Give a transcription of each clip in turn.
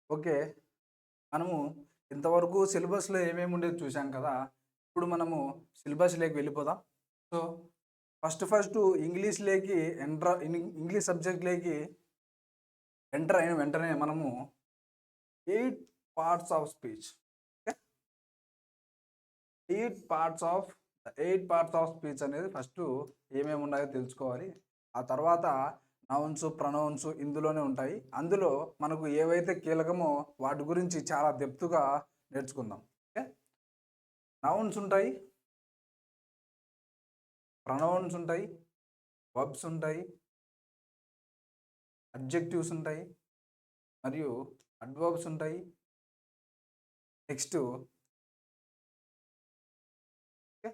Okay. మనము ఇంతవరకు సిలబస్‌లో ఏమేమి ఉండేది చూసాం కదా! ఇప్పుడు మనము సిలబస్‌లోకి వెళ్ళిపోదాం. సో, ఫస్ట్ ఇంగ్లీష్‌లోకి ఇంగ్లీష్ సబ్జెక్ట్‌లోకి ఎంటర్ అయిన వెంటనే మనము 8 parts of speech. Okay. 8 parts of speech అనేది ఫస్టు ఏమేమి ఉన్నాయో తెలుసుకోవాలి. ఆ తర్వాత నౌన్స్, ప్రొనౌన్స్ ఇందులోనే ఉంటాయి. అందులో మనకు ఏవైతే కీలకమో వాటి గురించి చాలా డెప్త్‌గా నేర్చుకుందాం. ఓకే. నౌన్స్ ఉంటాయి, ప్రొనౌన్స్ ఉంటాయి, వర్బ్స్ ఉంటాయి, అడ్జెక్టివ్స్ ఉంటాయి మరియు అడ్వర్బ్స్ ఉంటాయి. Next okay.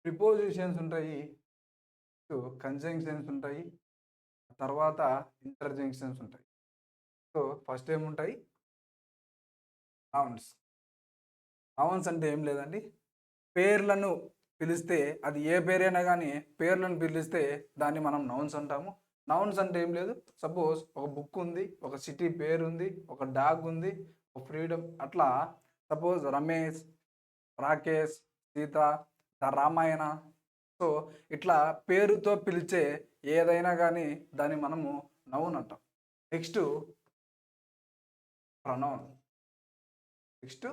ప్రిపోజిషన్స్ ఉంటాయి. కంజంక్షన్స్ ఉంటాయి. తర్వాత ఇంటర్జెక్షన్స్ ఉంటాయి. సో, ఫస్ట్ ఏముంటాయి? నౌన్స్. నౌన్స్ అంటే ఏం లేదండి. పేర్లను పిలిస్తే అది ఏ పేరైనా గానీ పేర్లను పిలిస్తే దాన్ని మనం నౌన్స్ అంటాము. నౌన్స్ అంటే ఏం లేదు. సపోజ్ ఒక బుక్ ఉంది, ఒక సిటీ పేరుంది, ఒక డాగ్ ఉంది, ఒక ఫ్రీడమ్ అట్లా suppose Ramesh, Rakesh, Sita, the Ramayana. So, ఇట్లా పేరుతో పిలిచే ఏదైనా గానీ దాన్ని మనము నౌన్ అంటాం. Next pronoun. Next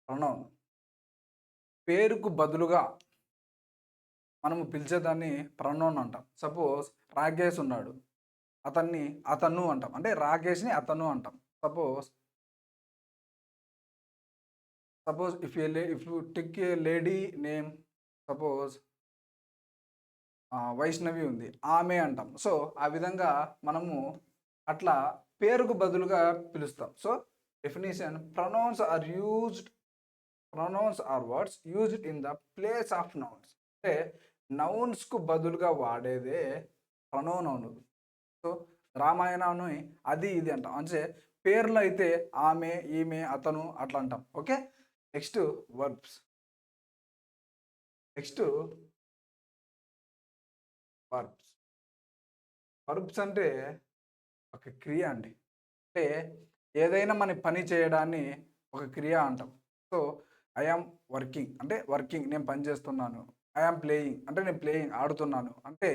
pronoun. పేరుకు బదులుగా మనము పిలిచేదాన్ని ప్రొనౌన్ అంటాం. సపోజ్ రాకేష్ ఉన్నాడు. అతన్ని అతను అంటాం. అంటే రాకేష్‌ని అతను అంటాం. Suppose, suppose if you take a lady name suppose Vaishnavi ఉంది. ఆమె అంటాం. సో, ఆ విధంగా మనము అట్లా పేరుకు బదులుగా పిలుస్తాం. So, definition pronouns are words used in the place of nouns. అంటే నౌన్స్‌కు బదులుగా వాడేదే ప్రొనౌన్ అవును. సో, రామాయణాన్ని అది ఇది అంటాం. అంటే పేర్లు అయితే ఆమె, ఈమె, అతను అట్లా అంటాం. Okay. Next verbs. Next verbs. Verbs అంటే ఒక క్రియ అండి. అంటే ఏదైనా మన పని చేయడాన్ని ఒక క్రియ అంటాం. సో, ఐ యామ్ వర్కింగ్ అంటే వర్కింగ్ నేను పని చేస్తున్నాను. ఐ యామ్ ప్లేయింగ్ అంటే నేను ప్లేయింగ్ ఆడుతున్నాను. అంటే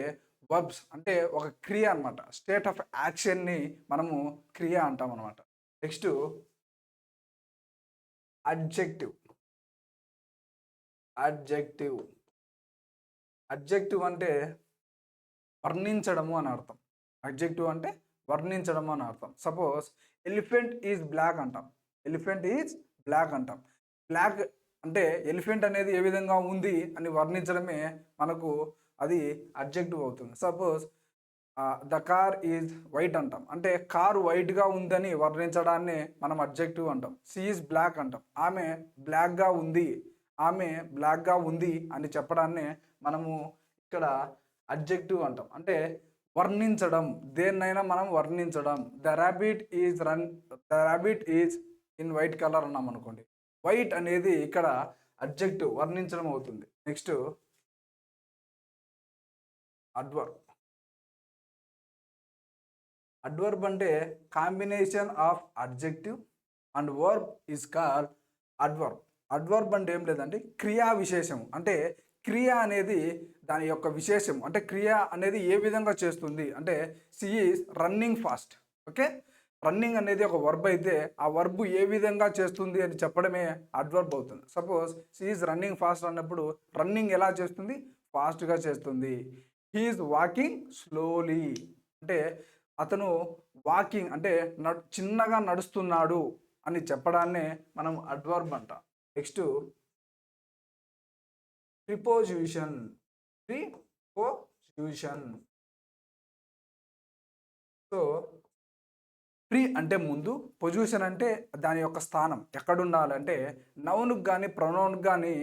వర్బ్స్ అంటే ఒక క్రియ అనమాట. స్టేట్ ఆఫ్ యాక్షన్‌ని మనము క్రియ అంటామనమాట. Next adjective. అడ్జెక్టివ్. అడ్జెక్టివ్ అంటే వర్ణించడము అని అర్థం. అడ్జెక్టివ్ అంటే వర్ణించడం అని అర్థం. సపోజ్ ఎలిఫెంట్ ఈజ్ బ్లాక్ అంటాం. ఎలిఫెంట్ ఈజ్ బ్లాక్ అంటాం. బ్లాక్ అంటే ఎలిఫెంట్ అనేది ఏ విధంగా ఉంది అని వర్ణించడమే మనకు అది అడ్జెక్టివ్ అవుతుంది. Suppose the car is white అంటాం. అంటే కారు వైట్‌గా ఉందని వర్ణించడాన్ని మనం అడ్జెక్టివ్ అంటాం. షీ ఈజ్ బ్లాక్ అంటాం. ఆమె బ్లాక్‌గా ఉంది. ఆమె బ్లాక్‌గా ఉంది అని చెప్పడాన్ని మనము ఇక్కడ అడ్జెక్టివ్ అంటాం. అంటే వర్ణించడం. దేన్నైనా మనం వర్ణించడం. The rabbit is in white colour అన్నామనుకోండి. వైట్ అనేది ఇక్కడ అడ్జెక్టివ్ వర్ణించడం అవుతుంది. Next adverb. అడ్వర్బ్ అంటే combination of adjective and verb is called adverb. Adverb అంటే ఏం లేదండి క్రియా విశేషం. అంటే క్రియ అనేది దాని యొక్క విశేషం. అంటే క్రియ అనేది ఏ విధంగా చేస్తుంది అంటే she is running fast. Okay. Running అనేది ఒక వర్బ్ అయితే ఆ వర్బ్ ఏ విధంగా చేస్తుంది అని చెప్పడమే అడ్వర్బ్ అవుతుంది. Suppose she is running fast అన్నప్పుడు రన్నింగ్ ఎలా చేస్తుంది? ఫాస్ట్‌గా చేస్తుంది. హీ ఈజ్ వాకింగ్ స్లోలీ అంటే అతను వాకింగ్ అంటే చిన్నగా నడుస్తున్నాడు అని చెప్పడాన్నే మనం అడ్వర్బ్ అంటాం. Next preposition. ప్రిపోజిషన్. సో, ప్రి అంటే ముందు, పొజిషన్ అంటే దాని యొక్క స్థానం ఎక్కడుండాలంటే నౌన్‌కి గాని, ప్రొనౌన్‌కి గాని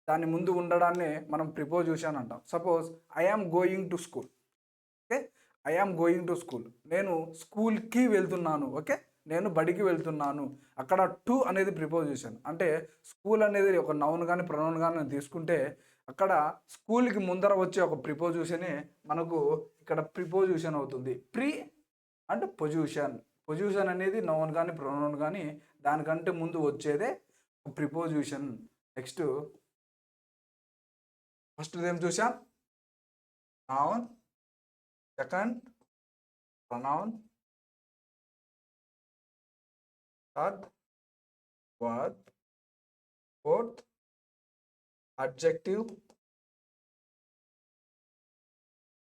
దాని ముందు ఉండడాన్నే మనం ప్రిపోజిషన్ అంటాం. Suppose I am going to school. Okay. I am going to school. నేను స్కూల్‌కి వెళ్తున్నాను. ఓకే. నేను బడికి వెళ్తున్నాను. అక్కడ టు అనేది ప్రిపోజిషన్. అంటే స్కూల్ అనేది ఒక నౌన్ గాని, ప్రొనౌన్ గాని తీసుకుంటే అక్కడ స్కూల్కి ముందర వచ్చే ఒక ప్రిపోజిషనే మనకు ఇక్కడ ప్రిపోజిషన్ అవుతుంది. Pre and position. పొజిషన్ అనేది నౌన్ కానీ ప్రొనౌన్ కానీ దానికంటే ముందు వచ్చేదే ప్రిపోజిషన్. నెక్స్ట్ ఫస్ట్ ఏం చూసాం? Noun, second pronoun, third verb, fourth adjective,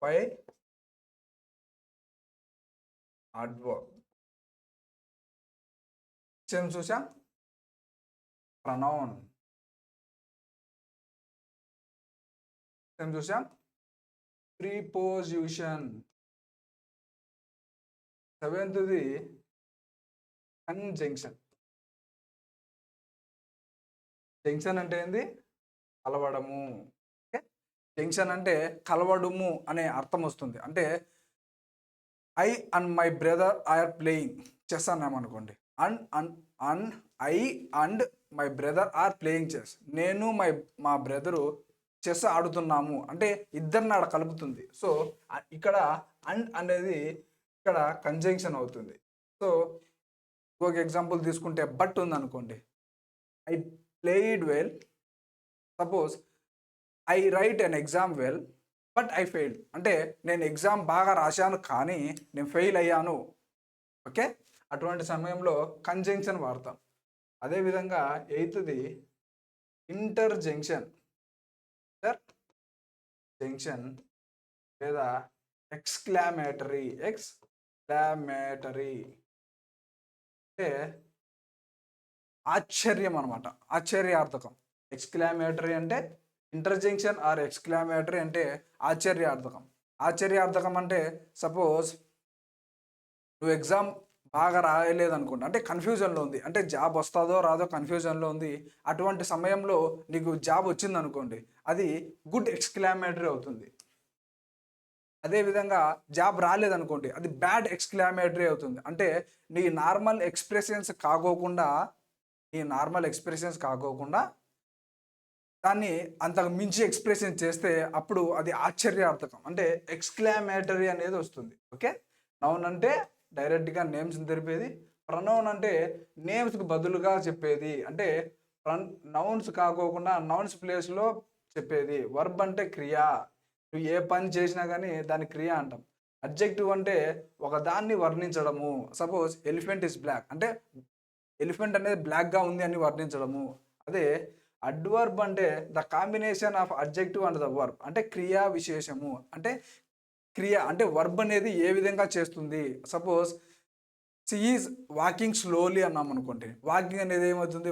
5 adverb. Same చూసా? ప్రొనౌన్. సేమ్ చూసా? ప్రిపోజిషన్. సెవెంత్ది కంజంక్షన్. జంక్షన్ అంటే ఏంది? కలవడము. ఓకే, జంక్షన్ అంటే కలవడము అనే అర్థం వస్తుంది. అంటే I and my brother are playing chess అన్నామనుకోండి. I and my brother are playing chess. నేను మా బ్రదరు చెస్ ఆడుతున్నాము అంటే ఇద్దరిని ఆడ కలుపుతుంది. సో ఇక్కడ అండ్ అనేది ఇక్కడ కంజంక్షన్ అవుతుంది. సో ఇంకొక ఎగ్జాంపుల్ తీసుకుంటే బట్ ఉందనుకోండి. I played well. Suppose I write an exam well but I failed. అంటే నేను ఎగ్జామ్ బాగా రాశాను కానీ నేను ఫెయిల్ అయ్యాను. ఓకే, అటువంటి సమయంలో కంజంక్షన్ వాడతాం. అదేవిధంగా ఎయిత్ది ఇంటర్జంక్షన్. జంక్షన్ లేదా ఎక్స్క్లామేటరీ. అంటే ఆశ్చర్యం అనమాట, ఆశ్చర్యార్థకం. ఎక్స్క్లామేటరీ అంటే ఇంటర్జంక్షన్ ఆర్ ఎక్స్క్లామేటరీ అంటే ఆశ్చర్యార్థకం. ఆశ్చర్యార్థకం అంటే సపోజ్ నువ్వు ఎగ్జామ్ బాగా రాయలేదు అనుకోండి, అంటే కన్ఫ్యూజన్లో ఉంది, అంటే జాబ్ వస్తుందో రాదో కన్ఫ్యూజన్లో ఉంది. అటువంటి సమయంలో నీకు జాబ్ వచ్చింది అనుకోండి, అది గుడ్ ఎక్స్క్లామేటరీ అవుతుంది. అదేవిధంగా జాబ్ రాలేదనుకోండి, అది బ్యాడ్ ఎక్స్క్లామేటరీ అవుతుంది. అంటే నీ నార్మల్ ఎక్స్ప్రెషన్స్ కాకోకుండా దాన్ని అంతకు మించి ఎక్స్ప్రెషన్ చేస్తే అప్పుడు అది ఆశ్చర్యార్థకం, అంటే ఎక్స్క్లామేటరీ అనేది వస్తుంది. ఓకే, నౌన్ అంటే డైరెక్ట్గా నేమ్స్ని తెలిపేది. ప్రొనౌన్ అంటే నేమ్స్కి బదులుగా చెప్పేది, అంటే నౌన్స్ కాకోకుండా నౌన్స్ ప్లేస్లో చెప్పేది. వర్బ్ అంటే క్రియ, నువ్వు ఏ పని చేసినా కానీ దాని క్రియ అంటాం. అడ్జెక్టివ్ అంటే ఒక దాన్ని వర్ణించడము. సపోజ్ ఎలిఫెంట్ ఇస్ బ్లాక్ అంటే ఎలిఫెంట్ అనేది బ్లాక్గా ఉంది అని వర్ణించడము. అదే అడ్వర్బ్ అంటే the combination of adjective and the verb, అంటే క్రియా విశేషము. అంటే క్రియ అంటే వర్బ్ అనేది ఏ విధంగా చేస్తుంది. Suppose she is walking slowly అన్నాం అనుకోండి, వాకింగ్ అనేది ఏమవుతుంది?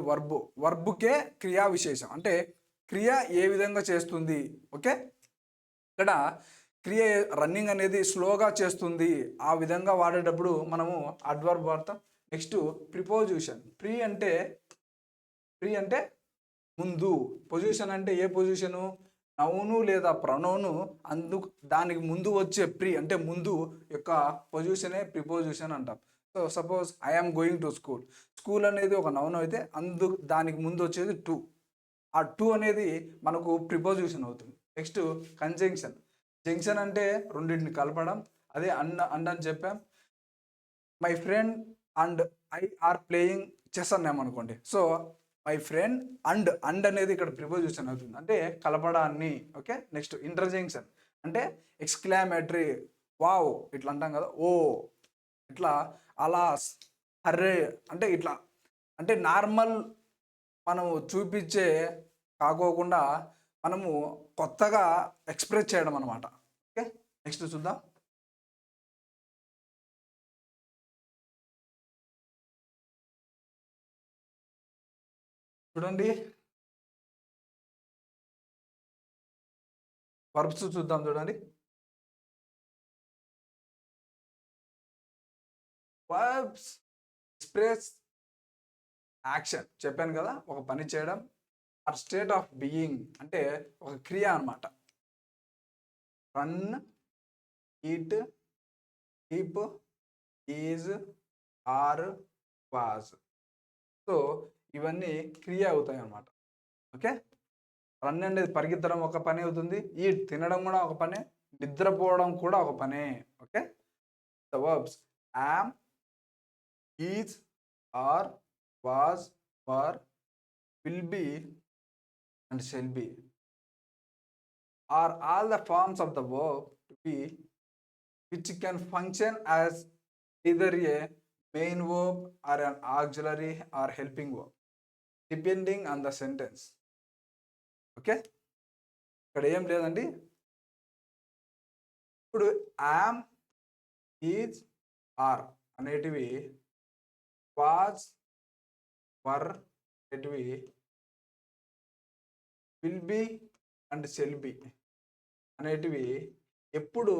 వర్బుకే క్రియా విశేషం, అంటే క్రియ ఏ విధంగా చేస్తుంది. ఓకే, ఇక్కడ క్రియ రన్నింగ్ అనేది స్లోగా చేస్తుంది, ఆ విధంగా వాడేటప్పుడు మనము అడ్వర్బ్ వాడతాం. Next preposition. ప్రీ అంటే ముందు. పొజిషన్ అంటే ఏ పొజిషను? నౌను లేదా ప్రొనౌను దానికి ముందు వచ్చే ప్రీ అంటే ముందు యొక్క పొజిషనే ప్రిపోజిషన్ అంటాం. So suppose I am going to school. School అనేది ఒక నౌన్ అయితే దానికి ముందు వచ్చేది టు. ఆ టు అనేది మనకు ప్రిపోజిషన్ అవుతుంది. Next conjunction. జంక్షన్ అంటే రెండింటిని కలపడం. అదే అండ్ అని చెప్పాం. My friend and I are playing chess అన్నామనుకోండి. సో మై ఫ్రెండ్ అండ్ అనేది ఇక్కడ ప్రిపోజిషన్ అవుతుంది, అంటే కలపడాన్ని. ఓకే, నెక్స్ట్ ఇంటర్జంక్షన్ అంటే ఎక్స్క్లామేటరీ. వావ్ ఇట్లా అంటాం కదా, ఓ ఇట్లా, అలా, అర్రే అంటే ఇట్లా, అంటే నార్మల్ మనము చూపించే కాకోకుండా మనము కొత్తగా ఎక్స్ప్రెస్ చేయడం అనమాట. ఓకే, నెక్స్ట్ చూద్దాం. చూడండి, వర్బ్స్ చూద్దాం. చూడండి, వర్బ్స్ ఎక్స్ప్రెస్ యాక్షన్. చెప్పాను కదా, ఒక పని చేయడం. ఆర్ స్టేట్ ఆఫ్ బీయింగ్ అంటే ఒక క్రియ అనమాట. Run, eat, keep, is, are, was. So ఇవన్నీ క్రియ అవుతాయి అన్నమాట. ఓకే, రన్ అనేది పరిగెత్తడం ఒక పని అవుతుంది, ఈట్ తినడం కూడా ఒక పనే, నిద్రపోవడం కూడా ఒక పనే. Okay, the verbs am, is, are, was, were, will be and shall be are all the forms of the verb to be which can function as either a main verb or an auxiliary or helping verb depending on the sentence. Okay, ఇక్కడ ఏం లేదండి. ఇప్పుడు yam, is, are అనేటివి, was, వర్ అనేటివి, will be and shall B అనేటివి ఎప్పుడు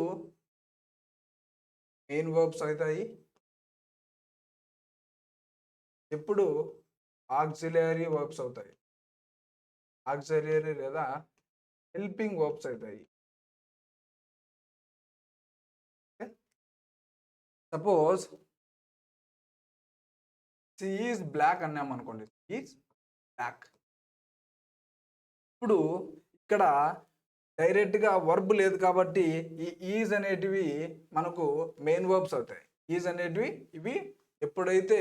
main verbs అవుతాయి, ఎప్పుడు ఆక్సిలరీ వర్బ్స్ అవుతాయి, ఆక్సిలరీ లేదా హెల్పింగ్ వర్బ్స్ అవుతాయి. సపోజ్ షీ ఈజ్ బ్లాక్ అన్నాం అనుకోండి, ఈజ్ బ్లాక్. ఇప్పుడు ఇక్కడ డైరెక్ట్గా వర్బ్ లేదు కాబట్టి ఈ ఈజ్ అనేటివి మనకు మెయిన్ వర్బ్స్ అవుతాయి. ఈజ్ అనేటివి ఇవి ఎప్పుడైతే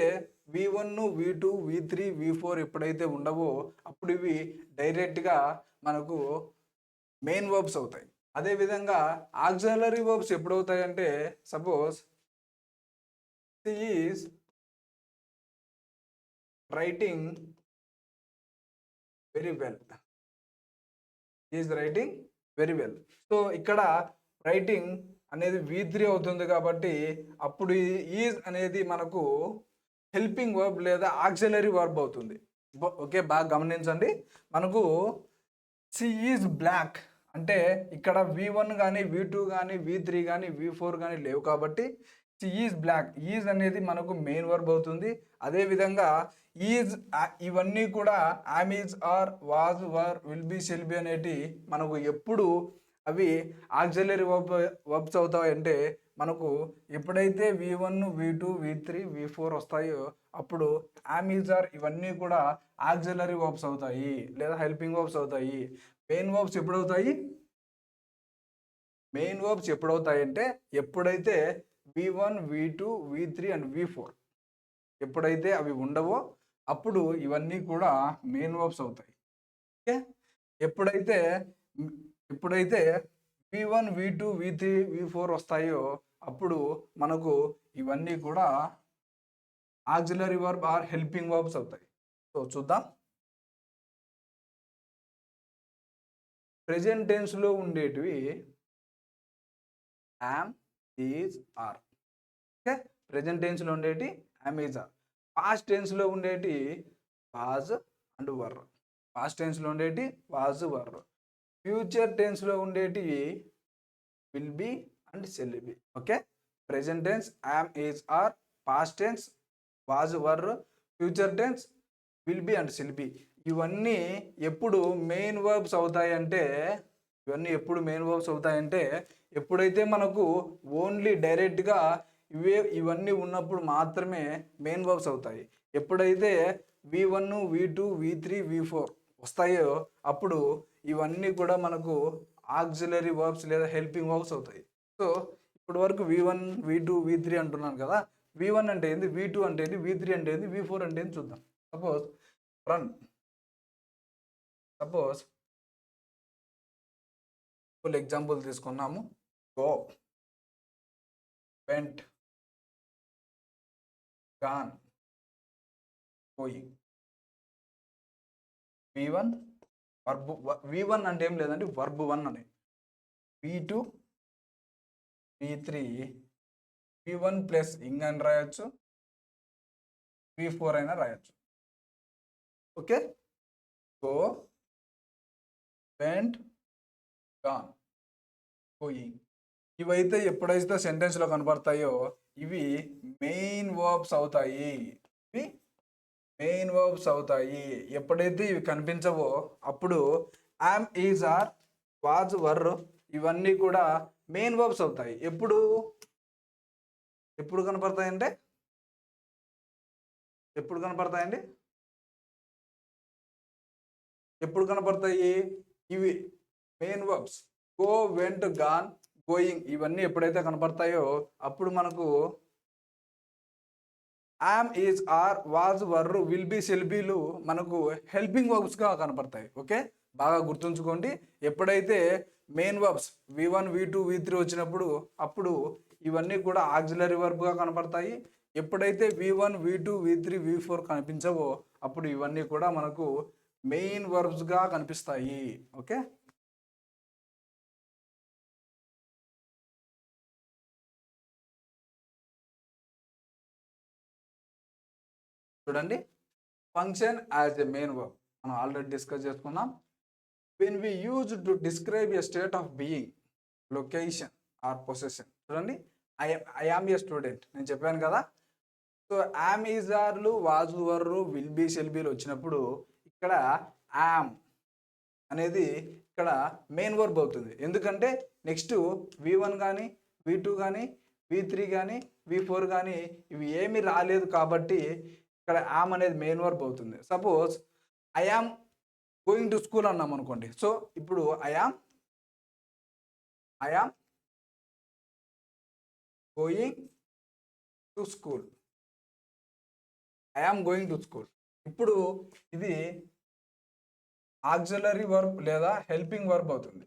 V1, V2, V3, V4 ఎప్పుడైతే ఉండవో అప్పుడు ఇవి డైరెక్ట్గా మనకు మెయిన్ వర్బ్స్ అవుతాయి. అదేవిధంగా ఆక్సిలరీ వర్బ్స్ ఎప్పుడవుతాయి అంటే, suppose she is writing very well, is writing very well. So ఇక్కడ రైటింగ్ అనేది V3 అవుతుంది కాబట్టి అప్పుడు ఈజ్ అనేది మనకు హెల్పింగ్ వర్బ్ లేదా ఆక్సిలరీ వర్బ్ అవుతుంది. ఓకే, బాగా గమనించండి. మనకు షీ ఈజ్ బ్లాక్ అంటే ఇక్కడ V1 కానీ V2 కానీ V3 కానీ V4 కానీ లేవు కాబట్టి షీ ఈజ్ బ్లాక్, ఈజ్ అనేది మనకు మెయిన్ వర్బ్ అవుతుంది. అదేవిధంగా ఈజ్ ఇవన్నీ కూడా am, is, are, was, were, will be, shall be అనేటి మనకు ఎప్పుడు అవి ఆక్సిలరీ వర్బ్స్ అవుతాయి అంటే మనకు ఎప్పుడైతే V1, V2, V3, V4 వస్తాయో అప్పుడు యామ్, ఈజ్, ఆర్ ఇవన్నీ కూడా ఆక్సిలరీ వర్బ్స్ అవుతాయి లేదా హెల్పింగ్ వర్బ్స్ అవుతాయి. మెయిన్ వర్బ్స్ ఎప్పుడవుతాయి, మెయిన్ వర్బ్స్ ఎప్పుడవుతాయి అంటే ఎప్పుడైతే V1, V2, V3 and V4 ఎప్పుడైతే అవి ఉండవో అప్పుడు ఇవన్నీ కూడా మెయిన్ వర్బ్స్ అవుతాయి. ఓకే, ఎప్పుడైతే V1, V2, V3, V4 వస్తాయో అప్పుడు మనకు ఇవన్నీ కూడా auxiliary verb or helping verbs అవుతాయి. సో చూద్దాం. ప్రెజెంట్ టెన్స్లో ఉండేటివి am, is, are. Okay, present టెన్స్లో ఉండేటి యామ్, ఈజ్, ఆర్. పాస్ట్ టెన్స్లో ఉండేటి వాజ్ అండ్ వర్, పాస్ట్ టెన్స్లో ఉండేటి వాజ్, వర్. ఫ్యూచర్ టెన్స్లో ఉండేటి will be and shall be. Okay, present tense am, is, are, past tense was, were, future tense will be and shall be. ఇవన్నీ ఎప్పుడు main verbs అవుతాయంటే ఎప్పుడైతే మనకు only డైరెక్ట్గా ఇవన్నీ ఉన్నప్పుడు మాత్రమే మెయిన్ వర్బ్స్ అవుతాయి. ఎప్పుడైతే V1, V2, V3, V4 వస్తాయో అప్పుడు ఇవన్నీ కూడా మనకు ఆక్సిలరీ వర్బ్స్ లేదా హెల్పింగ్ వర్బ్స్ అవుతాయి. సో ఇప్పటి వరకు V1, V2, V3 అంటున్నాను కదా, V1 అంటే ఏంది, V2 అంటే ఏంది, V3 అంటే ఏంది, V4 అంటే ఏంది చూద్దాం. సపోజ్ ఫుల్ ఎగ్జాంపుల్ తీసుకున్నాము. Go, went, gone, going. V1 verb, V1 అంటే ఏం లేదండి, వర్బ్ 1 అని. V2, V3, V1 plus ing అని రాయొచ్చు, V4 అయినా రాయొచ్చు. Okay, go, went, gone, going. ఇవైతే ఎప్పుడైతే సెంటెన్స్లో కనబడతాయో ఇవి మెయిన్ వర్బ్స్ అవుతాయి. ఇవి మెయిన్ వర్బ్స్ అవుతాయి. ఎప్పుడైతే ఇవి కనిపించవో అప్పుడు యామ్, ఈజ్, ఆర్, వాజ్, వర్ ఇవన్నీ కూడా మెయిన్ వర్బ్స్ అవుతాయి. ఎప్పుడు కనపడతాయండి ఎప్పుడు కనపడతాయి ఇవి main verbs. Go, went, gone, going ఇవన్నీ ఎప్పుడైతే కనపడతాయో అప్పుడు మనకు am, is, are, was, were, will be, shall బీలు మనకు హెల్పింగ్ వర్బ్స్గా కనపడతాయి. ఓకే, బాగా గుర్తుంచుకోండి. ఎప్పుడైతే main verbs V1, V2, V3 వచ్చినప్పుడు అప్పుడు ఇవన్నీ కూడా ఆక్సిలరీ వర్బ్గా కనపడతాయి. ఎప్పుడైతే V1, V2, V3, V4 కనిపించవో అప్పుడు ఇవన్నీ కూడా మనకు మెయిన్ వర్బ్స్గా కనిపిస్తాయి. ఓకే, చూడండి. Function as a main verb మనం ఆల్రెడీ డిస్కస్ చేసుకున్నాం. When we use to describe a state of being, location or possession. చూడండి, ఐ యామ్ ఏ స్టూడెంట్ నేను చెప్పాను కదా. సో యామ్, ఈజ్, ఆర్లు, వాజు, వర్రు, విల్ బి, షెల్ బీలు వచ్చినప్పుడు ఇక్కడ యామ్ అనేది ఇక్కడ మెయిన్ వర్బ్ అవుతుంది. ఎందుకంటే నెక్స్ట్ V1 కానీ V2 కానీ V3 కానీ V4 కానీ ఇవి ఏమీ రాలేదు కాబట్టి ఇక్కడ యామ్ అనేది మెయిన్ వర్బ్ అవుతుంది. Suppose I am going to school అన్నాం అనుకోండి. సో ఇప్పుడు I am going to school, I am going to school. ఇప్పుడు ఇది ఆక్సిలరీ వర్బ్ లేదా హెల్పింగ్ వర్బ్ అవుతుంది.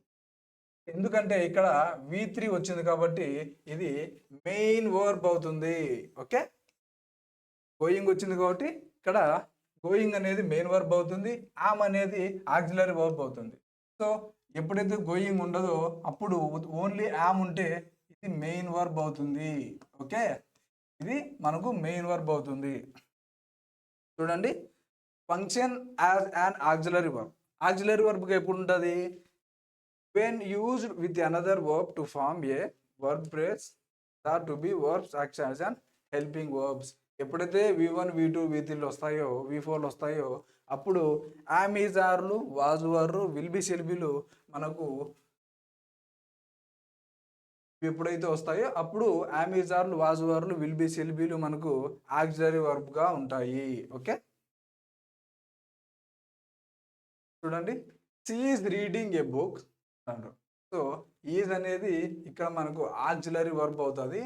ఎందుకంటే ఇక్కడ V3 వచ్చింది కాబట్టి ఇది మెయిన్ వర్బ్ అవుతుంది. ఓకే, గోయింగ్ వచ్చింది కాబట్టి ఇక్కడ గోయింగ్ అనేది మెయిన్ వర్బ్ అవుతుంది, యామ్ అనేది ఆక్సిలరీ వర్బ్ అవుతుంది. సో ఎప్పుడైతే గోయింగ్ ఉండదో అప్పుడు ఓన్లీ యామ్ ఉంటే ఇది మెయిన్ వర్బ్ అవుతుంది. ఓకే, ఇది మనకు మెయిన్ వర్బ్ అవుతుంది. చూడండి, function as an auxiliary verb. Auxiliary వర్బ్కి ఎప్పుడు ఉంటుంది? When used with another verb to form a verb phrase or to be verbs act as an helping verbs. ఎప్పుడైతే V1, V2, V3 వస్తాయో V4 వస్తాయో అప్పుడు am, is, ఆర్లు, was, వర్రు, will be, shall బీలు మనకు ఎప్పుడైతే వస్తాయో అప్పుడు యామ్, ఈజ్, ఆర్లు, వాజ్, వర్లు, విల్ బి, షెల్ బీలు మనకు ఆక్సిలరీ వర్బ్గా ఉంటాయి. ఓకే, చూడండి, she is reading A book అంటారు. సో ఈజ్ అనేది ఇక్కడ మనకు ఆక్సిలరీ వర్బ్ అవుతుంది,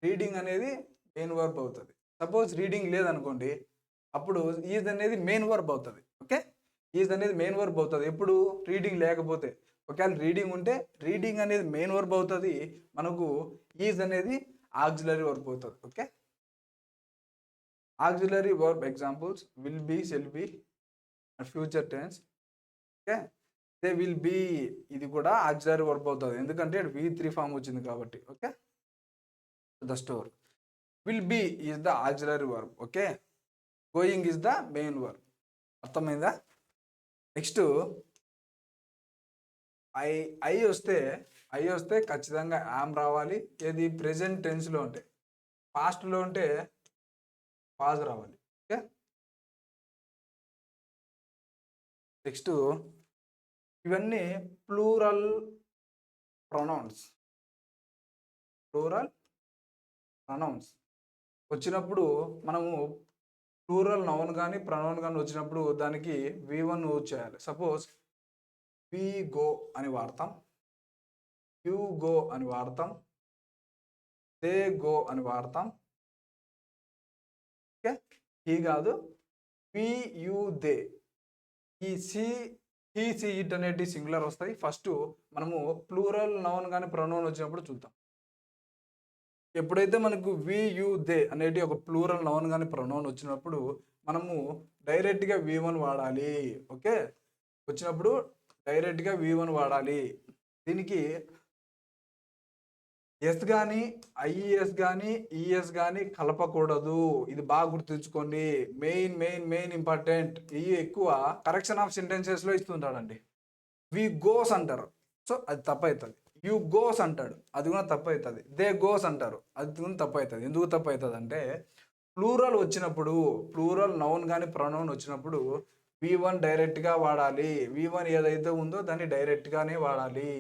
రీడింగ్ అనేది మెయిన్ వర్బ్ అవుతుంది. సపోజ్ రీడింగ్ లేదనుకోండి అప్పుడు ఈజ్ అనేది మెయిన్ వర్బ్ అవుతుంది. ఓకే, ఈజ్ అనేది మెయిన్ వర్బ్ అవుతుంది ఎప్పుడు రీడింగ్ లేకపోతే. ఒకవేళ రీడింగ్ ఉంటే రీడింగ్ అనేది మెయిన్ వర్బ్ అవుతుంది, మనకు ఈజ్ అనేది ఆక్సిలరీ వర్బ్ అవుతుంది. Okay, auxiliary verb examples will be, shall be, future tense. Okay, they will be ఇది కూడా ఆక్సిలరీ వర్బ్ అవుతుంది ఎందుకంటే V3 ఫామ్ వచ్చింది కాబట్టి. Okay, the store will be is the auxiliary verb. Okay, going is the main verb. అర్థమైందా? Next I వస్తే ఖచ్చితంగా yam రావాలి. ఏది ప్రెజెంట్ టెన్స్లో ఉంటే, పాస్ట్లో ఉంటే పాజ్ రావాలి. ఓకే, నెక్స్ట్ ఇవన్నీ ప్లూరల్ ప్రొనౌన్స్ వచ్చినప్పుడు మనము ప్లూరల్ నౌన్ కానీ ప్రొనౌన్ కానీ వచ్చినప్పుడు దానికి V1 యూజ్ చేయాలి. సపోజ్ వి గో అని వాడతాం, యూ గో అని వాడతాం, దే గో అని వాడతాం. ఓకే, ఈ కాదు వి, యూ, దే. ఈ హీ, సి, ఇట్ అనేటి సింగులర్ వస్తాయి. ఫస్ట్ మనము ప్లూరల్ నౌన్ కానీ ప్రొనౌన్ వచ్చినప్పుడు చూద్దాం. ఎప్పుడైతే మనకు వి, యూ, దే అనేటి ఒక ప్లూరల్ నౌన్ కానీ ప్రొనౌన్ వచ్చినప్పుడు మనము డైరెక్ట్గా V1 వాడాలి. ఓకే, వచ్చినప్పుడు డైరెక్ట్గా V1 వాడాలి. దీనికి ఎస్ కానీ ఐఈఎస్ కానీ ఈఎస్ కానీ కలపకూడదు. ఇది బాగా గుర్తుంచుకోండి. Main important. ఇవి ఎక్కువ కరెక్షన్ ఆఫ్ సెంటెన్సెస్లో ఇస్తుంటాడండి. వి గోస్ అంటారు, సో అది తప్పు అవుతుంది. యూ గోస్ అంటాడు, అది కూడా తప్పు అవుతుంది. దే గోస్ అంటారు, అది కూడా తప్పు అవుతుంది. ఎందుకు తప్పు అవుతుంది అంటే ప్లూరల్ వచ్చినప్పుడు, ప్లూరల్ నౌన్ కానీ ప్రొనౌన్ వచ్చినప్పుడు V1 డైరెక్ట్గా వాడాలి. V1 ఏదైతే ఉందో దాన్ని డైరెక్ట్గానే వాడాలి.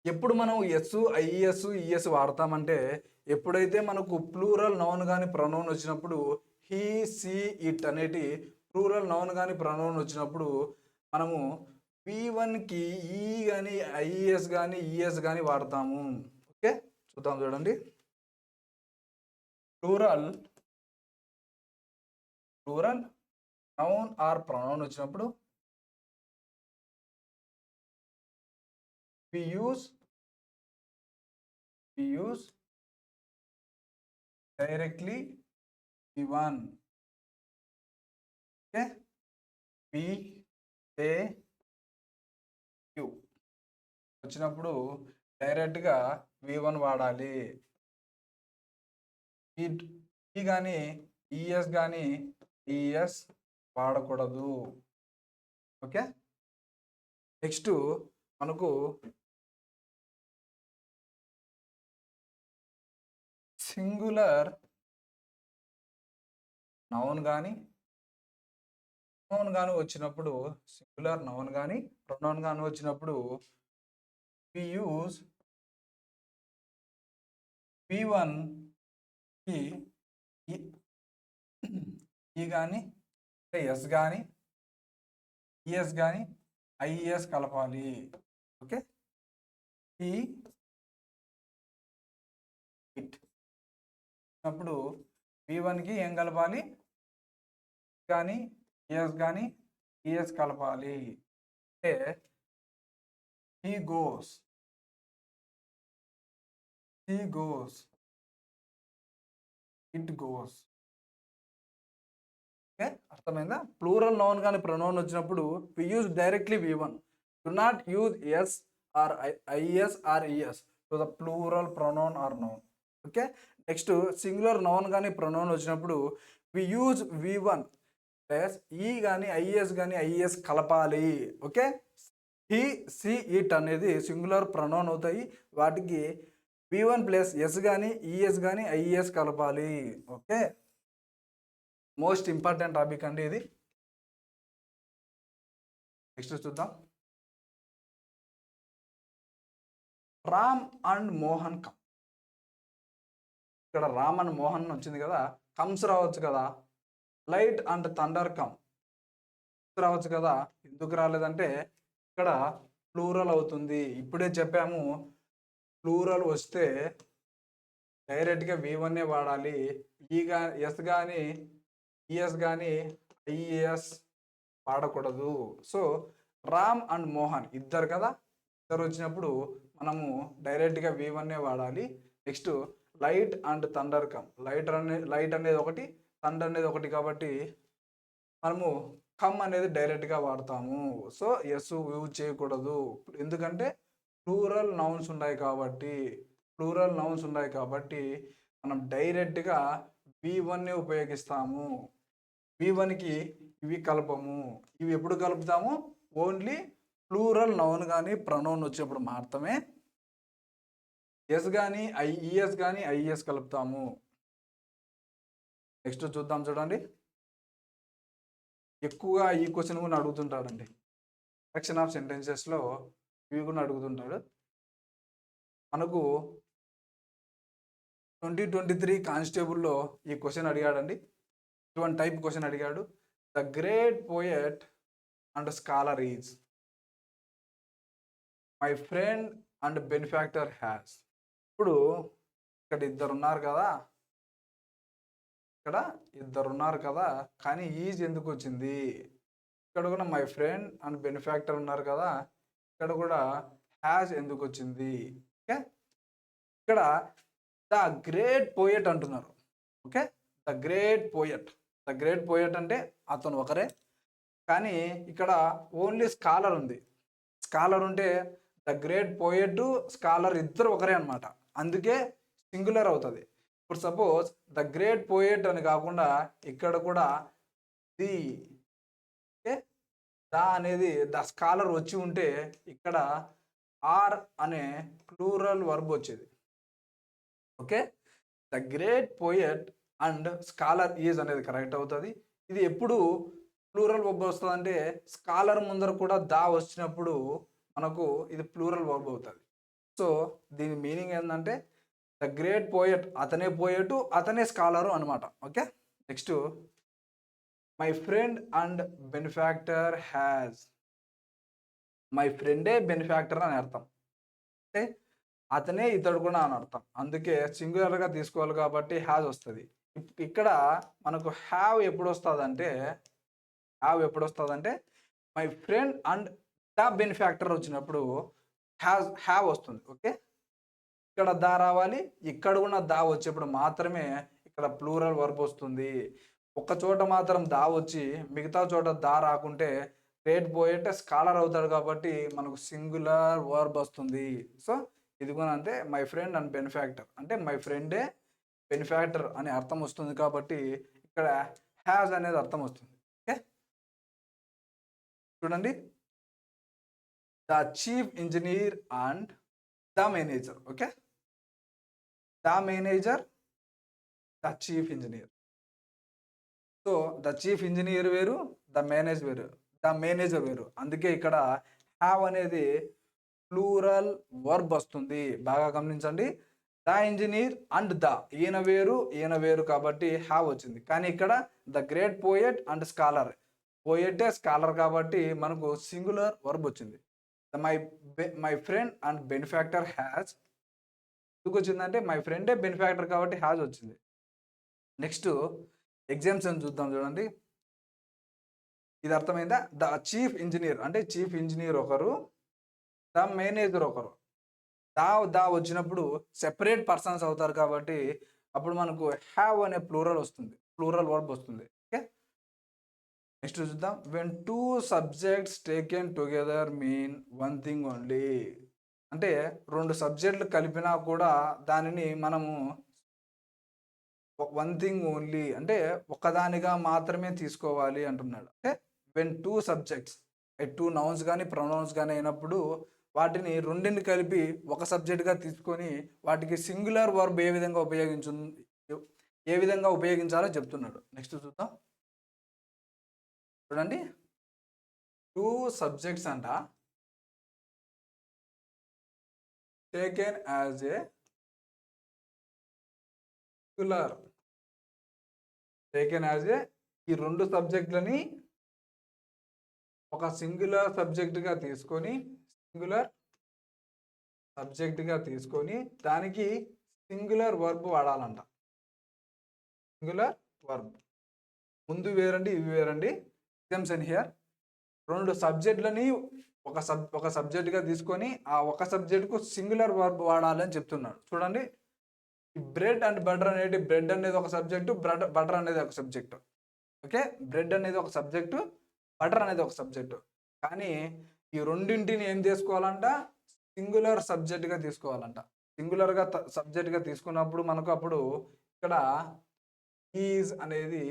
ఎప్పుడు మనం ఎస్, ఐఈఎస్, ఈఎస్ వాడతామంటే ఎప్పుడైతే మనకు ప్లూరల్ నౌన్ కానీ ప్రొనౌన్ వచ్చినప్పుడు హీ, సి, ఇట్ అనేటి ప్లూరల్ నౌన్ కానీ ప్రొనౌన్ వచ్చినప్పుడు మనము V1కి ఈ కానీ ఐఎస్ కానీ ఈఎస్ కానీ వాడతాము. ఓకే, చూద్దాం చూడండి. ప్లూరల్ నౌన్ ఆర్ ప్రొనౌన్ వచ్చినప్పుడు we use directly V1. okay, we say you వచ్చినప్పుడు డైరెక్ట్గా V1 వాడాలి. ఈ కానీ ఈఎస్ కానీ ఈఎస్ వాడకూడదు. ఓకే, నెక్స్ట్ మనకు సింగులర్ నౌన్ కానీ వచ్చినప్పుడు, సింగులర్ నౌన్ కానీ ప్రొనౌన్ కానీ వచ్చినప్పుడు we use V1 కి ఈ కానీ ఎస్ కానీ ఈఎస్ కానీ ఐఎస్ కలపాలి. ఓకే, ఈ ఇట్ అప్పుడు V1కి ఏం కలపాలి? కానీ ఈఎస్ కానీ ఈఎస్ కలపాలి. అంటే he goes, it goes. Okay, అర్థమైందా? ప్లూరల్ నౌన్ కానీ ప్రొనౌన్ వచ్చినప్పుడు we use directly V1. Do not use s or is or es to the plural pronoun or noun. Okay, next singular noun కానీ pronoun వచ్చినప్పుడు we use V1 plus ఈ కానీ is కానీ is కలపాలి. Okay, he, she, it అనేది singular pronoun అవుతాయి. వాటికి V1 plus S కానీ ఈఎస్ కానీ ఐఎస్ కలపాలి. ఓకే, మోస్ట్ ఇంపార్టెంట్ టాపిక్ అండి ఇది. నెక్స్ట్ చూద్దాం. Ram and Mohan come. ఇక్కడ రామ్ అండ్ మోహన్ వచ్చింది కదా, కమ్స్ రావచ్చు కదా. లైట్ అండ్ థండర్ కమ్ రావచ్చు కదా. ఎందుకు రాలేదంటే ఇక్కడ ప్లూరల్ అవుతుంది. ఇప్పుడే చెప్పాము, ప్లూరల్ వస్తే డైరెక్ట్గా V1 వాడాలి. ఎస్ కానీ ఈఎస్ కానీ ఐఎస్ వాడకూడదు. సో రామ్ అండ్ మోహన్ ఇద్దరు కదా, ఇద్దరు వచ్చినప్పుడు మనము డైరెక్ట్గా V1 వాడాలి. Next light and thunder come. Light అనేది ఒకటి, థండర్ అనేది ఒకటి కాబట్టి మనము కమ్ అనేది డైరెక్ట్గా వాడతాము. సో ఎస్ యూజ్ చేయకూడదు, ఎందుకంటే ప్లూరల్ నౌన్స్ ఉన్నాయి కాబట్టి మనం డైరెక్ట్గా V1 ఉపయోగిస్తాము. V1కి ఇవి కలపము. ఇవి ఎప్పుడు కలుపుతాము? ఓన్లీ ప్లూరల్ నౌన్ కానీ ప్రొనౌన్ వచ్చేప్పుడు మాత్రమే ఎస్ కానీ ఈఎస్ కానీ ఐఎస్ కలుపుతాము. నెక్స్ట్ చూద్దాం చూడండి. ఎక్కువగా ఈ క్వశ్చన్ కూడా అడుగుతుంటాడండి. కరెక్షన్ ఆఫ్ సెంటెన్సెస్లో ఇవి కూడా అడుగుతుంటాడు. మనకు 2023 కానిస్టేబుల్లో ఈ క్వశ్చన్ అడిగాడండి. ఇటువంటి టైప్ క్వశ్చన్ అడిగాడు. The great poet and scholar is my friend and benefactor has. ఇప్పుడు ఇక్కడ ఇద్దరు ఉన్నారు కదా, కానీ ఈజ్ ఎందుకు వచ్చింది? ఇక్కడ కూడా మై ఫ్రెండ్ అండ్ బెనిఫాక్టర్ ఉన్నారు కదా, ఇక్కడ కూడా హ్యాస్ ఎందుకు వచ్చింది? ఓకే, ఇక్కడ ద గ్రేట్ పోయట్ అంటున్నారు. ఓకే, ద గ్రేట్ పోయట్ అంటే అతను ఒకరే, కానీ ఇక్కడ ఓన్లీ స్కాలర్ ఉంది. స్కాలర్ ఉంటే ద గ్రేట్ పోయట్ స్కాలర్ ఇద్దరు ఒకరే అనమాట, అందుకే సింగులర్ అవుతుంది. ఇప్పుడు సపోజ్ ద గ్రేట్ పోయట్ అని కాకుండా ఇక్కడ కూడా ది ద అనేది ద స్కాలర్ వచ్చి ఉంటే ఇక్కడ ఆర్ అనే ప్లూరల్ వర్బ్ వచ్చేది. Okay, the great poet and scholar is అనేది కరెక్ట్ అవుతుంది. ఇది ఎప్పుడు ప్లూరల్ వర్బ్ వస్తుంది అంటే స్కాలర్ ముందర కూడా దా వచ్చినప్పుడు మనకు ఇది ప్లూరల్ వర్బ్ అవుతుంది. సో దీని మీనింగ్ ఏంటంటే ద గ్రేట్ పోయట్ అతనే పోయటు, అతనే స్కాలరు అనమాట. Okay, next my friend and benefactor has. My ఫ్రెండే బెనిఫాక్టర్ అని అర్థం. అంటే అతనే ఇతడు కూడా అని అర్థం. అందుకే సింగులర్‌గా తీసుకోవాలి కాబట్టి హ్యాస్ వస్తది. ఇక్కడ మనకు ఎప్పుడొస్తదంటే my friend and the benefactor వచ్చినప్పుడు హ్యావ్ వస్తుంది. ఓకే. ఇక్కడ ద రావాలి. ఇక్కడ కూడా ద వచ్చేప్పుడు మాత్రమే ఇక్కడ ప్లూరల్ వర్బ్ వస్తుంది. ఒక్క చోట మాత్రం ద వచ్చి మిగతా చోట ద రాకుంటే గ్రేట్ పోయెట్ స్కాలర్ అవుతాడు కాబట్టి మనకు సింగులర్ వర్బ్ వస్తుంది. సో ఇది కూడా అంతే. మై ఫ్రెండ్ అండ్ బెనిఫాక్టర్ అంటే మై ఫ్రెండే బెనిఫాక్టర్ అనే అర్థం వస్తుంది కాబట్టి ఇక్కడ హ్యాస్ అనేది అర్థం వస్తుంది. ఓకే. చూడండి, the chief engineer and the manager. Okay. The manager, the chief engineer. So the chief engineer వేరు, ద మేనేజర్ వేరు. అందుకే ఇక్కడ హ్యావ్ అనేది ప్లూరల్ వర్బ్ వస్తుంది. బాగా గమనించండి. ద ఇంజనీర్ అండ్ ద ఈయన వేరు కాబట్టి హ్యావ్ వచ్చింది. కానీ ఇక్కడ the great poet and scholar, పోయెటే స్కాలర్ కాబట్టి మనకు సింగులర్ వర్బ్ వచ్చింది. My friend and benefactor has ఎందుకు వచ్చిందంటే మై ఫ్రెండే బెనిఫాక్టర్ కాబట్టి హ్యాస్ వచ్చింది. నెక్స్ట్ ఎగ్జామ్షన్ చూద్దాం. చూడండి, ఇది అర్థమైందా? ద చీఫ్ ఇంజనీర్ అంటే చీఫ్ ఇంజనీర్ ఒకరు, ద మేనేజర్ ఒకరు. ద వచ్చినప్పుడు సెపరేట్ పర్సన్స్ అవుతారు కాబట్టి అప్పుడు మనకు హ్యావ్ అనే ప్లూరల్ వర్బ్ వస్తుంది. ఓకే. నెక్స్ట్ చూద్దాం. When two subjects taken together mean one thing only. అంటే రెండు సబ్జెక్టులు కలిపినా కూడా దానిని మనము వన్ థింగ్ ఓన్లీ అంటే ఒక్కదానిగా మాత్రమే తీసుకోవాలి అంటున్నాడు. అంటే when two subjects, two nouns కానీ ప్రొనౌన్స్ కానీ అయినప్పుడు వాటిని రెండింటిని కలిపి ఒక సబ్జెక్ట్గా తీసుకొని వాటికి సింగులర్ వర్బ్ ఏ విధంగా ఉపయోగించాలో చెప్తున్నాడు. నెక్స్ట్ చూద్దాం. చూడండి, టూ సబ్జెక్ట్స్ అంట టేకెన్ యాజ్ ఏ ఈ రెండు సబ్జెక్టులని ఒక సింగులర్ సబ్జెక్టుగా తీసుకొని దానికి సింగులర్ వర్బ్ వాడాలంట. సింగులర్ వర్బ్ ముందు వేరండి, ఇవి వేరండి. Exemption here. రెండు సబ్జెక్టులని ఒక సబ్జెక్టుగా తీసుకొని ఆ ఒక సబ్జెక్టుకు సింగులర్ వర్బ్ వాడాలని చెప్తున్నాడు. చూడండి, బ్రెడ్ అండ్ బటర్ అనేది బ్రెడ్ అనేది ఒక సబ్జెక్టు, బటర్ అనేది ఒక సబ్జెక్టు. ఓకే. బ్రెడ్ అనేది ఒక సబ్జెక్టు, బటర్ అనేది ఒక సబ్జెక్టు. కానీ ఈ రెండింటిని ఏం చేసుకోవాలంట? సింగులర్ సబ్జెక్ట్గా తీసుకోవాలంట. సింగులర్గా సబ్జెక్ట్గా తీసుకున్నప్పుడు మనకు అప్పుడు ఇక్కడ ఈజ్ అనేది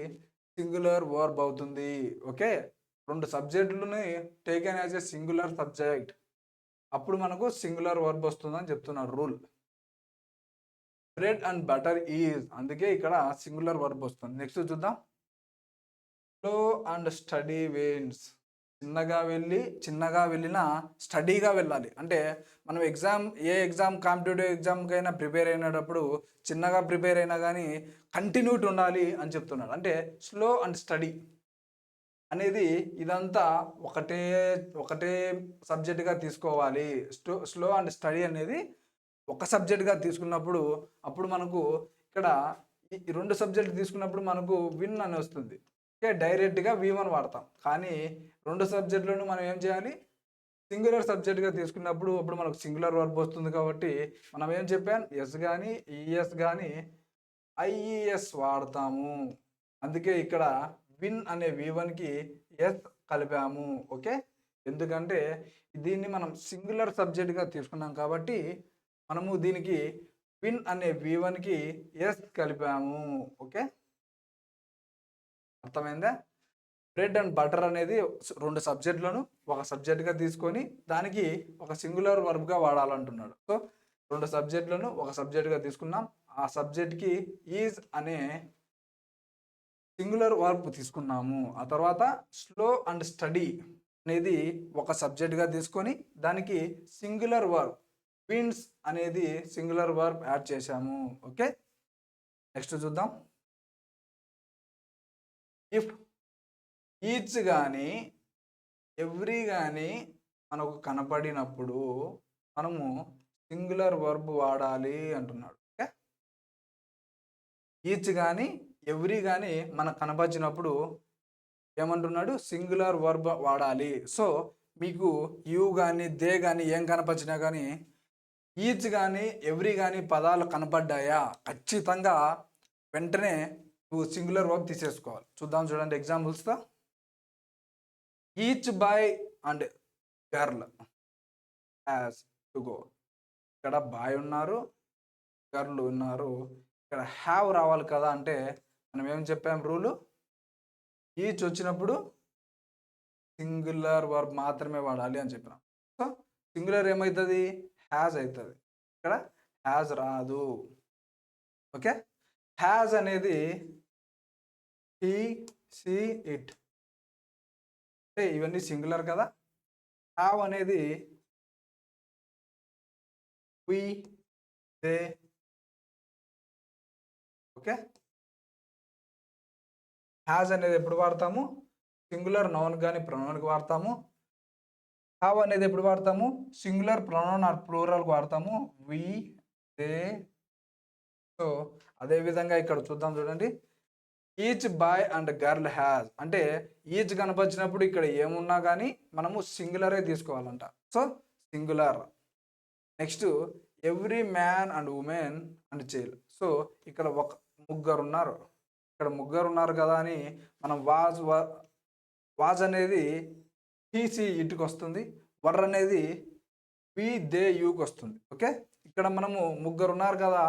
సింగులర్ వర్బ్ అవుతుంది. ఓకే. రెండు సబ్జెక్టులని taken as a singular subject, అప్పుడు మనకు సింగులర్ వర్బ్ వస్తుందని చెప్తున్నారు rule. Bread and butter is, అందుకే ఇక్కడ సింగులర్ వర్బ్ వస్తుంది. నెక్స్ట్ చూద్దాం. Slow and steady wins. చిన్నగా వెళ్ళినా స్టడీగా వెళ్ళాలి. అంటే మనం కాంపిటేటివ్ ఎగ్జామ్కైనా ప్రిపేర్ అయినప్పుడు చిన్నగా ప్రిపేర్ అయినా కానీ కంటిన్యూటీ ఉండాలి అని చెప్తున్నాడు. అంటే స్లో అండ్ స్టడీ అనేది ఇదంతా ఒకటే సబ్జెక్టుగా తీసుకోవాలి. స్లో అండ్ స్టడీ అనేది ఒక సబ్జెక్టుగా తీసుకున్నప్పుడు అప్పుడు మనకు ఇక్కడ ఈ రెండు సబ్జెక్టులు తీసుకున్నప్పుడు మనకు విన్ అని వస్తుంది. ఓకే. డైరెక్ట్గా V1 వాడతాం. కానీ రెండు సబ్జెక్టులను మనం ఏం చేయాలి? సింగులర్ సబ్జెక్ట్గా తీసుకున్నప్పుడు అప్పుడు మనకు సింగులర్ వర్బ్ వస్తుంది కాబట్టి మనం ఏం చెప్పాను? ఎస్ కానీ ఈఎస్ కానీ ఐఈఎస్ వాడతాము. అందుకే ఇక్కడ విన్ అనే V1కి ఎస్ కలిపాము. ఓకే. ఎందుకంటే దీన్ని మనం సింగులర్ సబ్జెక్ట్గా తీసుకున్నాం కాబట్టి మనము దీనికి విన్ అనే V1కి ఎస్ కలిపాము. ఓకే. అర్థమైందా? బ్రెడ్ అండ్ బటర్ అనేది రెండు సబ్జెక్టులను ఒక సబ్జెక్ట్గా తీసుకొని దానికి ఒక సింగులర్ వర్బ్గా వాడాలంటున్నాడు. సో రెండు సబ్జెక్టులను ఒక సబ్జెక్ట్గా తీసుకున్నాం. ఆ సబ్జెక్ట్కి ఈజ్ అనే సింగులర్ వర్బ్ తీసుకున్నాము. ఆ తర్వాత స్లో అండ్ స్టడీ అనేది ఒక సబ్జెక్ట్గా తీసుకొని దానికి సింగులర్ వర్బ్ విన్స్ అనేది సింగులర్ వర్బ్ యాడ్ చేశాము. ఓకే. నెక్స్ట్ చూద్దాం. ఇఫ్ ఈచ్ కానీ ఎవ్రీ కానీ మనకు కనపడినప్పుడు మనము సింగులర్ వర్బ్ వాడాలి అంటున్నాడు. ఓకే, ఈచ్ కానీ ఎవ్రీ కానీ మనకు కనపరిచినప్పుడు ఏమంటున్నాడు, సింగులర్ వర్బ్ వాడాలి. సో మీకు యూ కానీ దే కానీ ఏం కనపరిచినా కానీ ఈచ్ కానీ ఎవ్రీ కానీ పదాలు కనపడ్డాయా ఖచ్చితంగా వెంటనే నువ్వు సింగులర్ వర్బ్ తీసేసుకోవాలి. చూద్దాం, చూడండి ఎగ్జాంపుల్స్తో. Each boy and girl has to go. ఇక్కడ బాయ్ ఉన్నారు, గర్ల్ ఉన్నారు, ఇక్కడ హ్యావ్ రావాలి కదా. అంటే మనం ఏం చెప్పాం రూలు, ఈచ్ వచ్చినప్పుడు సింగులర్ వర్బ్ మాత్రమే వాడాలి అని చెప్పినాం. సో సింగులర్ ఏమవుతుంది, హ్యాజ్ అవుతుంది. ఇక్కడ హ్యాజ్ రాదు. ఓకే, హ్యాజ్ అనేది హీ సీ ఇట్, అంటే ఇవన్నీ సింగులర్ కదా. హ్యావ్ అనేది వి దే. ఓకే, హ్యాజ్ అనేది ఎప్పుడు వాడతాము, సింగులర్ నౌన్ కానీ ప్రొనౌన్కి వాడతాము. హ్యావ్ అనేది ఎప్పుడు వాడతాము, సింగులర్ ప్రొనౌన్ ఆర్ ప్లూరల్కి వాడతాము, వి దే. సో అదేవిధంగా ఇక్కడ చూద్దాం, చూడండి. Each boy and girl has అంటే ఈచ్ కనపరిచినప్పుడు ఇక్కడ ఏమున్నా కానీ మనము సింగులరే తీసుకోవాలంట. So singular. Next every man and woman and child. సో ఇక్కడ ముగ్గురు ఉన్నారు, ఇక్కడ ముగ్గురు ఉన్నారు కదా అని మనం వాజ్ అనేది హీసీ ఇటుకు వస్తుంది, వర్ అనేది వి దే యూకి వస్తుంది. ఓకే, ఇక్కడ మనము ముగ్గురు ఉన్నారు కదా,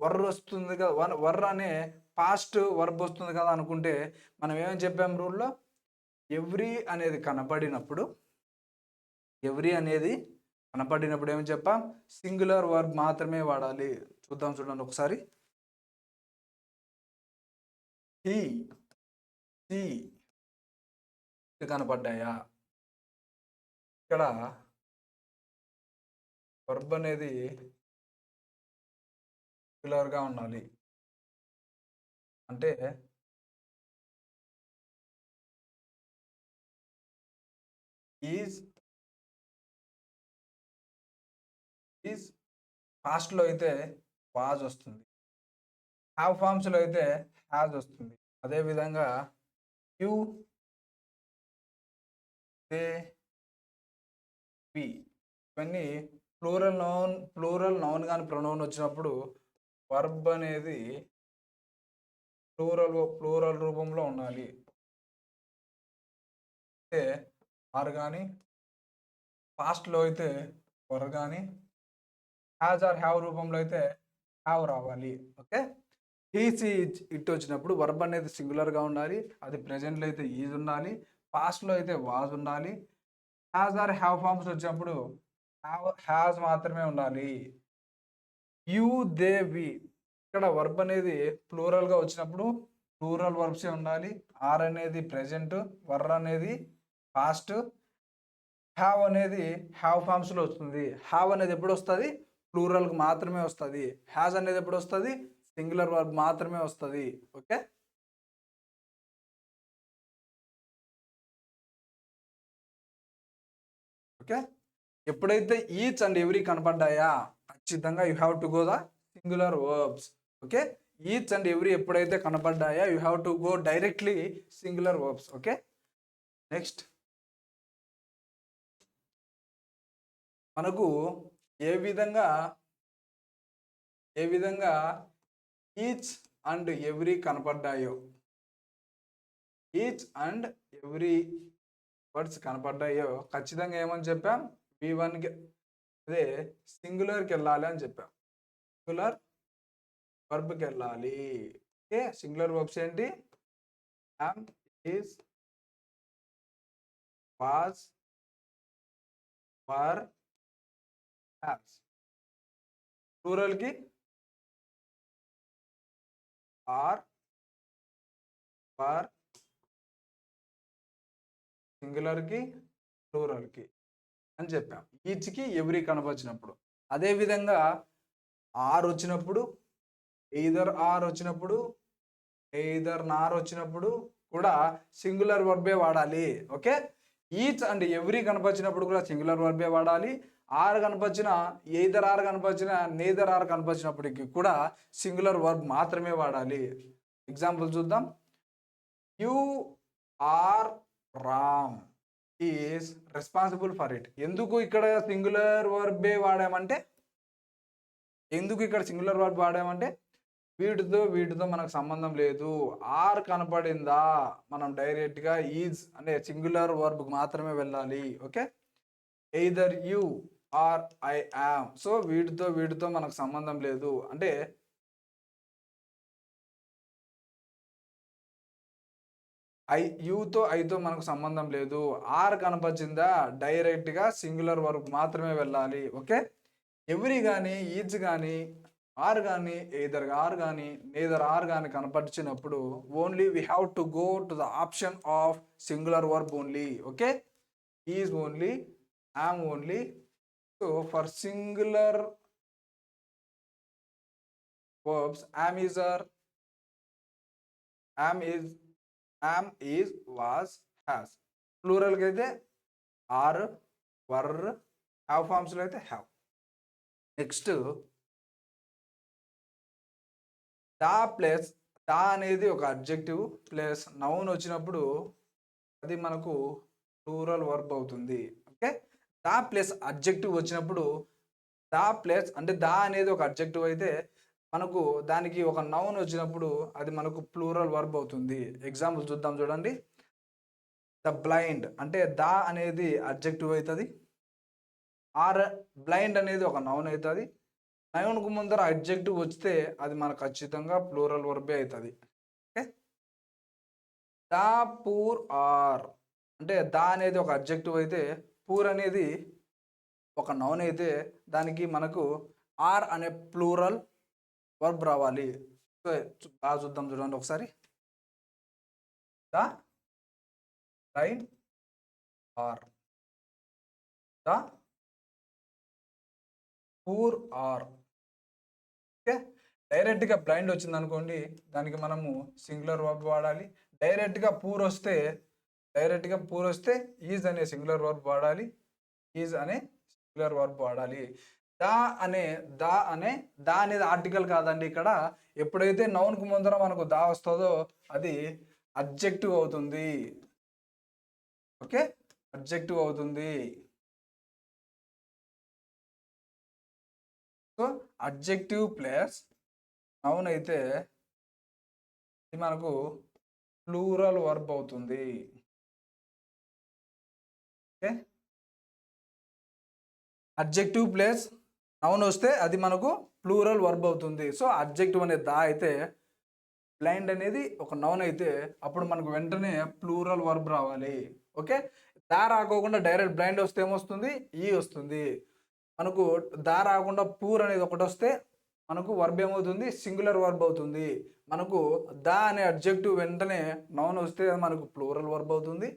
వర్ వస్తుంది కదా, వర్ అనే పాస్ట్ వర్బ్ వస్తుంది కదా అనుకుంటే మనం ఏమని చెప్పాం రూల్లో, ఎవ్రీ అనేది కనపడినప్పుడు ఏమని చెప్పాం, సింగులర్ వర్బ్ మాత్రమే వాడాలి. చూద్దాం, చూడండి ఒకసారి. హీ సీ కనపడ్డాయా, ఇక్కడ వర్బ్ అనేది సింగులర్గా ఉండాలి. అంటే ఈజ్ పాస్ట్లో అయితే వాజ్ వస్తుంది, హ్యావ్ ఫార్మ్స్లో అయితే హ్యాజ్ వస్తుంది. అదేవిధంగా యూ దే వి ఇవన్నీ ప్లూరల్ నౌన్ కానీ ప్రొనౌన్ వచ్చినప్పుడు వర్బ్ అనేది ప్లూరల్ రూపంలో ఉండాలి. అంటే ఆర్ కానీ, పాస్ట్లో అయితే వర్ కానీ, హ్యాజ్ ఆర్ హ్యావ్ రూపంలో అయితే హ్యావ్ రావాలి. ఓకే, హీస్ ఇట్ వచ్చినప్పుడు వర్బ్ అనేది సింగులర్గా ఉండాలి, అది ప్రెజెంట్లో అయితే ఈజ్ ఉండాలి, పాస్ట్లో అయితే వాజ్ ఉండాలి. హ్యాజ్ ఆర్ హ్యావ్ ఫార్మ్స్ వచ్చినప్పుడు హ్యాజ్ మాత్రమే ఉండాలి. యూ దే వి ఇక్కడ వర్బ్ అనేది ప్లూరల్గా వచ్చినప్పుడు ప్లూరల్ వర్బ్సే ఉండాలి. ఆర్ అనేది ప్రెజెంట్, వర్ అనేది పాస్ట్, హ్యావ్ అనేది హ్యావ్ ఫార్మ్స్లో వస్తుంది. హ్యావ్ అనేది ఎప్పుడు వస్తుంది, ప్లూరల్కి మాత్రమే వస్తుంది. హ్యాజ్ అనేది ఎప్పుడు వస్తుంది, సింగులర్ వర్బ్ మాత్రమే వస్తుంది. ఓకే, ఓకే, ఎప్పుడైతే ఈచ్ అండ్ ఎవ్రీ కనపడ్డాయా ఖచ్చితంగా you have to go the singular verbs. Okay, each and every ఎప్పుడైతే కనపడ్డాయా you have to go directly singular verbs. Okay, next మనకు ఏ విధంగా ఈచ్ అండ్ ఎవ్రీ కనపడ్డాయో, ఈచ్ అండ్ ఎవ్రీ వర్డ్స్ కనపడ్డాయో ఖచ్చితంగా ఏమని చెప్పాం, V1కి అదే సింగులర్కి వెళ్ళాలి అని చెప్పాం. సింగులర్ వర్బ్కి వెళ్ళాలి. ఓకే, సింగులర్ వర్బ్స్ ఏంటి, am, is, was, were, has. ప్లూరల్కి ఆర్, వర్, సింగులర్కి, ప్లూరల్కి అని చెప్పాం. ఈచ్కి ఎవ్రీ కనపరిచినప్పుడు. అదేవిధంగా ఆర్ వచ్చినప్పుడు, ఎయిదర్ ఆర్ వచ్చినప్పుడు, ఎయిదర్ నార్ వచ్చినప్పుడు కూడా సింగులర్ వర్బే వాడాలి. ఓకే, ఈచ్ అండ్ ఎవ్రీ కనపరిచినప్పుడు కూడా సింగులర్ వర్బే వాడాలి. ఆర్ కనపరిచిన, ఎయిదర్ ఆర్ కనపరిచిన, నేదర్ ఆర్ కనపరిచినప్పటికీ కూడా సింగులర్ వర్బ్ మాత్రమే వాడాలి. ఎగ్జాంపుల్ చూద్దాం. You or Ram is responsible for it. ఎందుకు ఇక్కడ సింగులర్ వర్బే వాడామంటే, వీటితో మనకు సంబంధం లేదు. ఆర్ కనపడిందా మనం డైరెక్ట్గా ఈజ్ అనే సింగులర్ వర్బ్కి మాత్రమే వెళ్ళాలి. Okay, either you or I am. So వీటితో మనకు సంబంధం లేదు. అంటే ఐతో మనకు సంబంధం లేదు. ఆర్ కనపరిచిందా డైరెక్ట్గా సింగులర్ వర్బ్ మాత్రమే వెళ్ళాలి. ఓకే, ఎవ్రీ కానీ, ఈజ్ కానీ, ఆర్ కానీ, ఎయిదర్ ఆర్ కానీ, నేదర్ ఆర్ కానీ కనపరిచినప్పుడు only we have to go to the option of singular verb only. Okay, is only, am only. So for singular verbs am is, was, has. ప్లూరల్కి అయితే are, were, have ఫార్మ్స్లో అయితే have. Next the plus, the అనేది ఒక adjective plus noun వచ్చినప్పుడు అది మనకు plural verb అవుతుంది. ఓకే, దా ప్లస్ అడ్జెక్టివ్ వచ్చినప్పుడు, దా ప్లస్ అంటే దా అనేది ఒక అడ్జెక్టివ్ అయితే మనకు దానికి ఒక నౌన్ వచ్చినప్పుడు అది మనకు ప్లూరల్ వర్బ్ అవుతుంది. ఎగ్జాంపుల్ చూద్దాం, చూడండి. ద బ్లైండ్ అంటే దా అనేది అడ్జెక్టివ్ అవుతుంది. ఆర్ బ్లైండ్ అనేది ఒక నౌన్ అవుతుంది. నౌన్కు ముందర అడ్జెక్టివ్ వస్తే అది మనకు ఖచ్చితంగా ప్లూరల్ వర్బే అవుతుంది. ఓకే, దా పూర్ ఆర్ అంటే దా అనేది ఒక అడ్జెక్టివ్ అయితే, పూర్ అనేది ఒక నౌన్ అయితే దానికి మనకు ఆర్ అనే ప్లూరల్ వర్బ్ రావాలి. బాగా చూద్దాం, చూడండి ఒకసారి. The blind are, the poor are. Okay, డైరెక్ట్గా బ్లైండ్ వచ్చింది అనుకోండి, దానికి మనము సింగులర్ వర్బ్ వాడాలి. డైరెక్ట్గా పూర్ వస్తే ఈజ్ అనే సింగులర్ వర్బ్ వాడాలి. ఈజ్ అనే సింగులర్ వర్బ్ వాడాలి. దా అనేది ఆర్టికల్ కాదండి. ఇక్కడ ఎప్పుడైతే నౌన్కు ముందర మనకు దా వస్తుందో అది అడ్జెక్టివ్ అవుతుంది. ఓకే, అడ్జెక్టివ్ అవుతుంది. సో అడ్జెక్టివ్ ప్లస్ నౌన్ అయితే ఇది మనకు ప్లూరల్ వర్బ్ అవుతుంది. ఓకే, అడ్జెక్టివ్ ప్లస్ నౌన్ వస్తే అది మనకు ప్లూరల్ వర్బ్ అవుతుంది. సో అడ్జెక్టివ్ అనే దా అయితే, బ్లైండ్ అనేది ఒక నౌన్ అయితే అప్పుడు మనకు వెంటనే ప్లూరల్ వర్బ్ రావాలి. ఓకే, దా రాకోకుండా డైరెక్ట్ బ్లైండ్ వస్తే ఏమొస్తుంది, ఈ వస్తుంది. మనకు దా రాకుండా పూర్ అనేది ఒకటి వస్తే మనకు వర్బ్ ఏమవుతుంది, సింగులర్ వర్బ్ అవుతుంది. మనకు దా అనే అడ్జెక్టివ్ వెంటనే నౌన్ వస్తే అది మనకు ప్లూరల్ వర్బ్ అవుతుంది.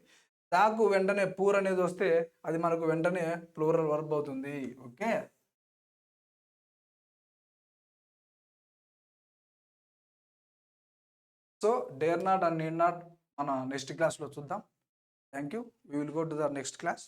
దాకు వెంటనే పూర్ అనేది వస్తే అది మనకు వెంటనే ప్లూరల్ వర్బ్ అవుతుంది. Okay, so dare not and need not మన నెక్స్ట్ క్లాస్లో చూద్దాం. Thank you. We will go to the next class.